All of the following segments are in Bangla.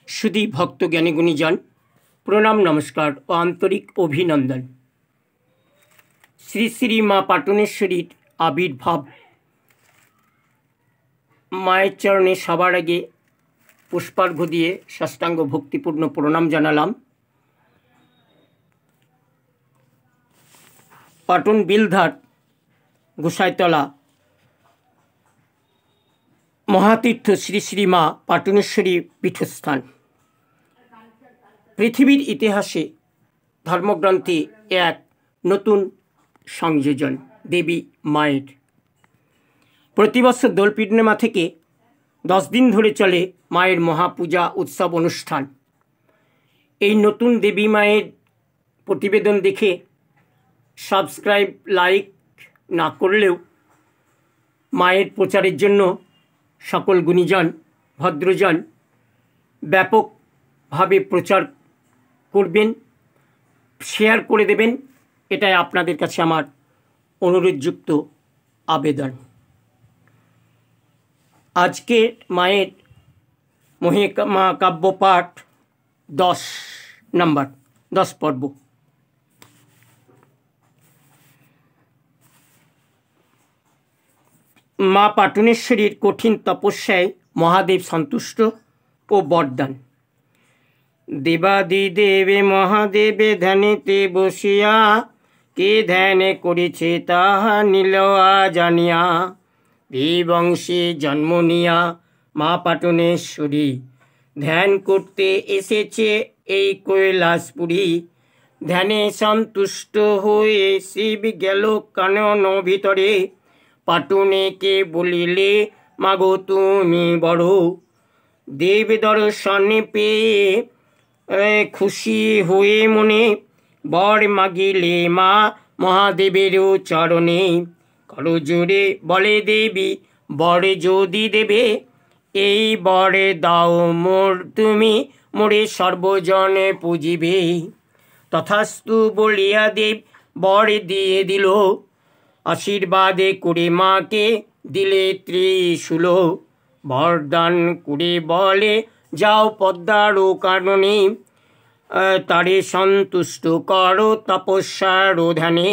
सुधी भक्त ज्ञानी गुणीजन प्रणाम नमस्कार और आंतरिक अभिनंदन। श्री श्री माँ पाटनेश्वरी आविर्भाव माয়ের चरणे सबार आगे पुष्पार्घ्य दिए साष्टांग भक्तिपूर्ण प्रणाम जानालाम। पाटन बिलधार गोसाईतला महातीर्थ श्री श्री माँ पाटनेश्वरी पीठस्थान पृथिवीर इतिहासे धर्मग्रंथे एक नतून संयोजन देवी माয়ের। प्रति बछर दोल पूर्णिमा थेके 10 दिन धरे चले माয়ের महापूजा उत्सव अनुष्ठान। এই नतून देवी माয়ের प्रतिवेदन देखे सबस्क्राइब लाइक ना करलेও माয়ের प्रचारेर जन्य सकल गुणीजन भद्रजन व्यापकभावे प्रचार करबेन, शेयर करे देबेन, एटाई आपनादेर काछे आमार अनुरोधयुक्त आवेदन। आज के माয়ের महाकाव्य पाठ 10 नम्बर 10 पर्व। माँ पाटनेश्वरीर कठिन तपस्याय महादेव सन्तुष्ट और बरदान। देवादिदेवे महादेवे ध्यानेते बसिया के ध्यान करेছে তাহা নীলয়া জানিয়া। দেববংশে জন্ম নিয়া মা পাটনেশ্বরী ধ্যান করতে এসেছে এই কৈলাসপুরী। ধ্যানে সন্তুষ্ট হয়ে শিব গেল কানন ভিতরে। পাটনেকে বলিলে মাগো তুমি বড়। দেব দর্শন পেয়ে খুশি হয়ে মনে বর মাগিলে মা মহাদেবেরও চরণে। করো জোরে বলে দেবী বর যদি দেবে এই বরে দাও মোর তুমি মোরে সর্বজনে পুজিবে। তথাস্তু বলিয়া দেব বর দিয়ে দিল। आशीर्वादे करे माँ के दिले त्रिशूल। बरदान करे बोले जाओ पद्मार कानने तारे सन्तुष्ट करो तपस्यार ध्याने।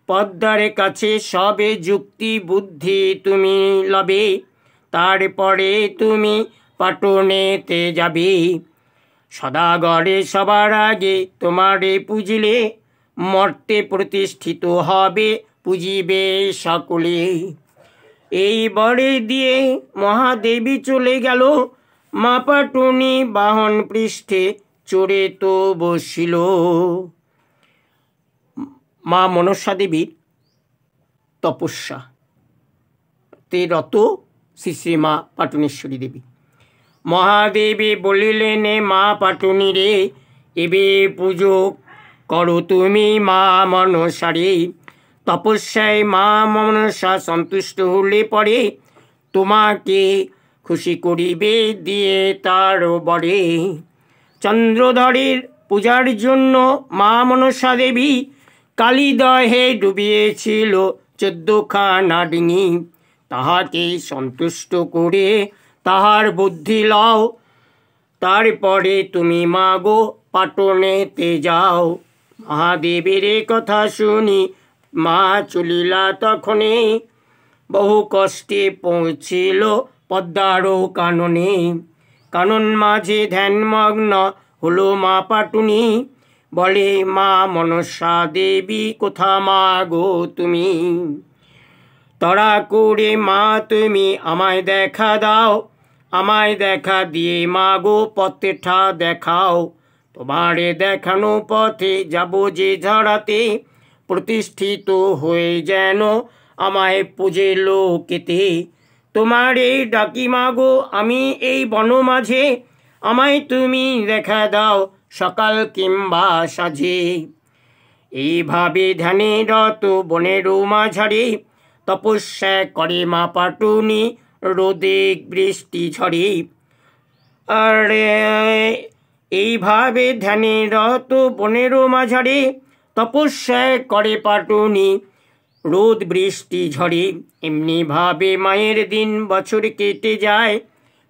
पद्मार काछे सबे जुक्ति बुद्धि तुमी लबे तारपरे तुमी पाटनेते जाबे। सदागरे सबार आगे तुम्हारे पूजिले मर्ते प्रतिष्ठित हबे पुजिबे सकले। এই বরে দিয়ে মহাদেবী চলে গেল। মা পাটনি বাহন পৃষ্ঠে চড়ে তো বসিল। মা মনসা দেবীর তপস্যা তে রত শ্রী শ্রী মা পাটনেশ্বরী দেবী। মহাদেবী বলিলেন মা পাটনি রে এবে পুজো করো তুমি মা মনসারে। तपस्याय माँ मनसा सन्तुष्ट होले परे तुम्हाके खुशी करिबे दिए तार बरे। चंद्रधरेर पूजार जन्य माँ मनसा देवी कालीदहे डुबिएछिल 14খানা डिंगी। ताहाके सन्तुष्ट करे ताहार बुद्धि लाओ तारपरे तुमी मागो पाटनेते जाओ। महादेवेर कथा शुनी मा चलिला तखने बहु कष्टे पहुँचिल पद्मार कानने। कानन माझे ध्यानमग्न हलो मा पाटनी बोले मा मनसा देवी कोथा मागो तुमी। तड़ा करे मा तुमी आमाय देखा दाओ। आमाय देखा दिए मागो पथटा देखाओ। तुम्हारे देखानो पथे जाबो जे झड़ाते प्रतिष्ठित हुए जेन आमाय पूजे लोकेते। तुम्हारे डाकी मागो आमी এই বন মাঝে আমায় তুমি দেখা দাও সকাল কিংবা সাজে। এইভাবে ধ্যানে রত বনের মাঝারে তপস্যা করে মা পাটনি রোদে বৃষ্টি ঝরে। আরে এইভাবে ধ্যানে রত বনের মাঝারে तपस्या करे पाटनी रोद बृष्टि झड़े। एमनी भावे माয়ের दिन बछर केटे जाए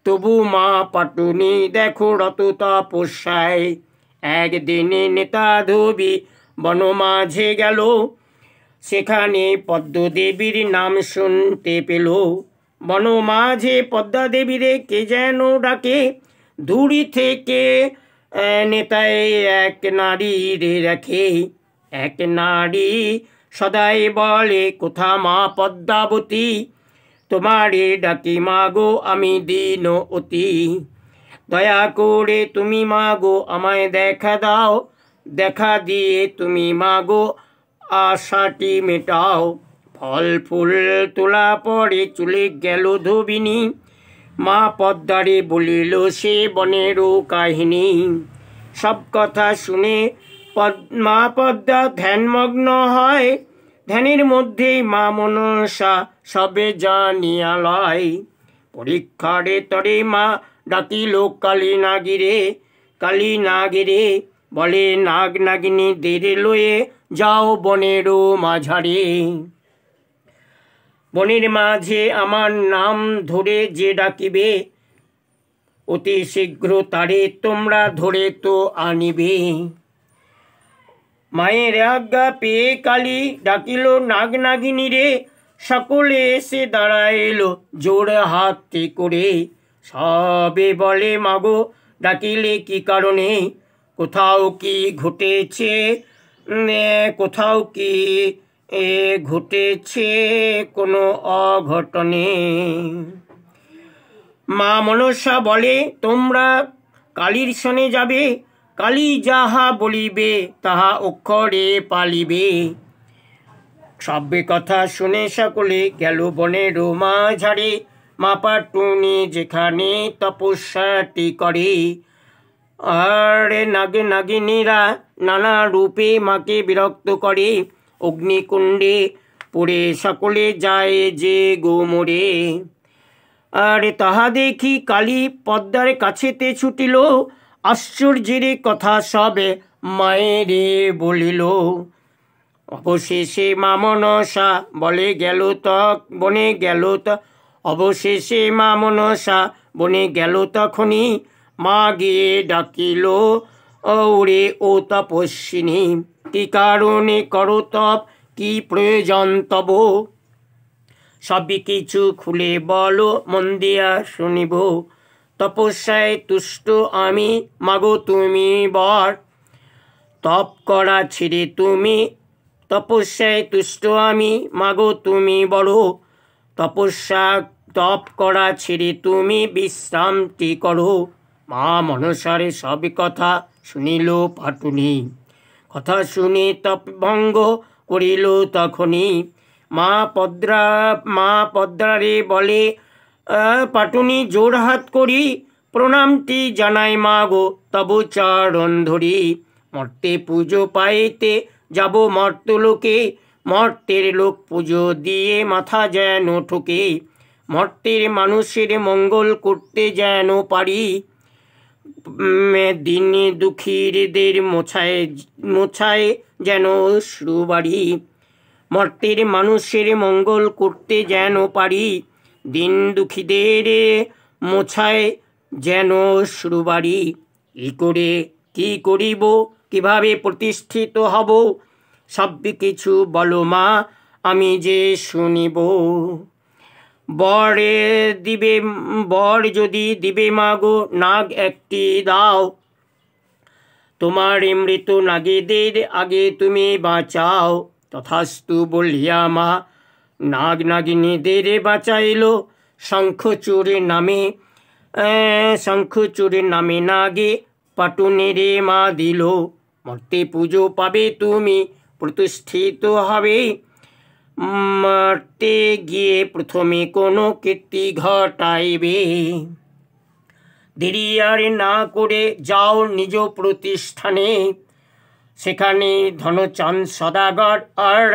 তবু মা পাটুনি দেখো রত তপস্যায়। একদিনে নেতা ধোবি বন মাঝে গেল, সেখানে পদ্মদেবীর নাম শুনতে পেল। বন মাঝে পদ্মা দেবীরে কে যেন ডাকে, দূরি থেকে নেতায় এক নারী রে রাখে। এক নারী সদাই বলে, কোথা মা পদ্মাবতী, তোমারে ডাকি মাগো আমি দীন অতি। দয়া করে তুমি মাগো আমায় দেখা দাও, দেখা দিয়ে তুমি মাগো আশাটি মেটাও। ফল ফুল তোলা পরে চলে গেল ধোবিনী, মা পদ্মারে বলিল সে বনেরও কাহিনী। সব কথা শুনে মা পদ্মা ধ্যানমগ্ন হয়, ধ্যানের মধ্যেই মা মনসা সবে জানিয়া লয়। পরীক্ষারে তরে মা ডাকিল কালী নাগিরে, কালী নাগিরে বলে নাগ নাগিনীদের লয়ে যাও বনেরও মাঝারে। বনের মাঝে আমার নাম ধরে যে ডাকিবে, অতি শীঘ্র তারে তোমরা ধরে তো আনিবে। মায়ের আজ্ঞা পেয়ে কালী ডাকিল নাগ নাগিনীরে, সকলে এসে দাঁড়াইল জোর হাতে করে। সবে বলে মাগো ডাকিলে কি কারণে, কোথাও কি ঘটেছে, কোথাও কি ঘটেছে কোনো অঘটনে। মা মনসা বলে তোমরা কালীর সনে যাবে, কালী যাহা বলিবে তাহা অক্ষরে পালিবে। সবে কথা শুনে সকলে গেল বনেরও মাঝারে, মা পাটুনি যেখানে তপস্যাটি করে। আর নাগ নাগিনীরা নানা রূপে মাকে বিরক্ত করে, অগ্নিকুণ্ডে পড়ে সকলে যায় যে গোমরে। আর তাহা দেখি কালী পদ্মার কাছেতে ছুটিল, আশ্চর্যের কথা সবে মায়েরে বলিল। অবশেষে মা মনসা বলে গেল তক বনে গেল অবশেষে মা মনসা বনে গেল তখনই, মা গিয়ে ডাকিল ওরে ও তপস্বিনী, কি কারণে করো তপ, কি প্রয়োজন তব, সবই কিছু খুলে বলো মন দিয়া শুনিব। তপস্যায় তুষ্ট আমি মাগো তুমি বর, তপ করা ছেড়ে তুমি, তপস্যায় তুষ্ট আমি মাগো তুমি বড়। তপ করা ছেড়ে তুমি বিশ্রামটি করো। মা মনসারে সব কথা শুনিল পাটুনি, কথা শুনে তপ ভঙ্গ করিল তখনই। মা পদ্মারে বলে পাটুনি জোর হাত করি, প্রণামটি জানাই মাগো তব চরণ ধরি। মর্তে পুজো পাইতে যাব মর্তলোকে, মর্তের লোক পুজো দিয়ে মাথা যেন ঠোকে। মর্তের মানুষের মঙ্গল করতে যেন পারি, দিন দুঃখীদের মোছায় যেন শ্রুবাড়ি। মর্তের মানুষের মঙ্গল করতে যেন পারি, দিন দুঃখীদের মোছায় যেন শ্রুবাড়ি। কি করিব, কিভাবে প্রতিষ্ঠিত হব, সব কিছু বলো মা আমি যে শুনিব। বর যদি দিবে মাগো নাগ একটি দাও, তোমার মৃত নাগেদের আগে তুমি বাঁচাও। তথাস্তু বলিয়া মা নাগ নাগিনীদের বাঁচাইল, শঙ্খচূড়ের নামে নাগে পাটুনিরে মা দিল। মর্তে পুজো পাবে তুমি, প্রতিষ্ঠিত হবে, মর্তে গিয়ে প্রথমে কোনো কীর্তি ঘটাইবে। দেরি আর না করে যাও নিজ প্রতিষ্ঠানে, সেখানে ধনচাঁদ সদাগর আর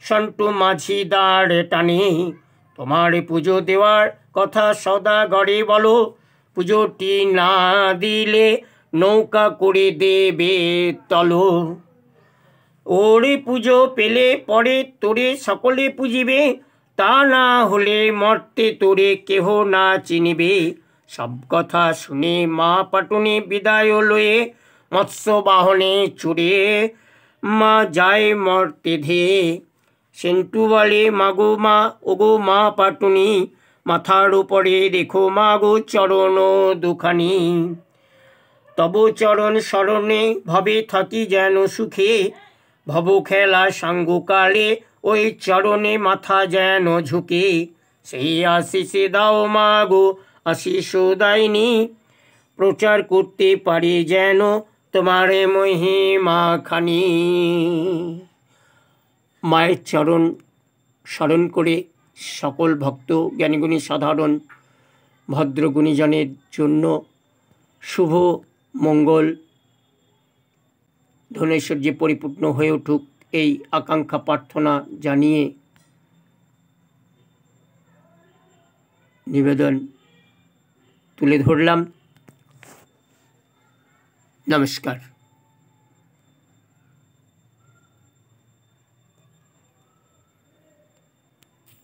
সন্টু মাঝি দাঁড় টানে। তোমার পুজো দেওয়ার কথা সদাগরে বলো, পুজোটি না দিলে নৌকা করে দেবে তলো। ওরে পুজো পেলে পরে তোরে সকলে পুজিবে, তা না হলে মর্তে তোরে কেহ না চিনিবে। সব কথা শুনে মা পাটুনি বিদায় লয়ে মৎস্য বাহনে চড়ে মা যায় মর্তে ধেয়ে। সেন্টু বলে মাগো মা, ওগো মা পাটুনি, মাথার উপরে রেখো মাগো চরণ দুখানি। তব চরণ স্মরণে ভবে থাকি যেন সুখে, ভব খেলা সাঙ্গকালে ওই চরণে মাথা যেন ঝুঁকে। সেই আশিসে দাও মাগো আশিস দাইনি, প্রচার করতে পারি যেন তোমার মহিমা খানি। মায়ের চরণ স্মরণ করে সকল ভক্ত জ্ঞানীগুণী সাধারণ ভদ্রগুণীজনের জন্য শুভ মঙ্গল ধনেশ্বর্যে পরিপূর্ণ হয়ে উঠুক এই আকাঙ্ক্ষা প্রার্থনা জানিয়ে নিবেদন তুলে ধরলাম। নমস্কার।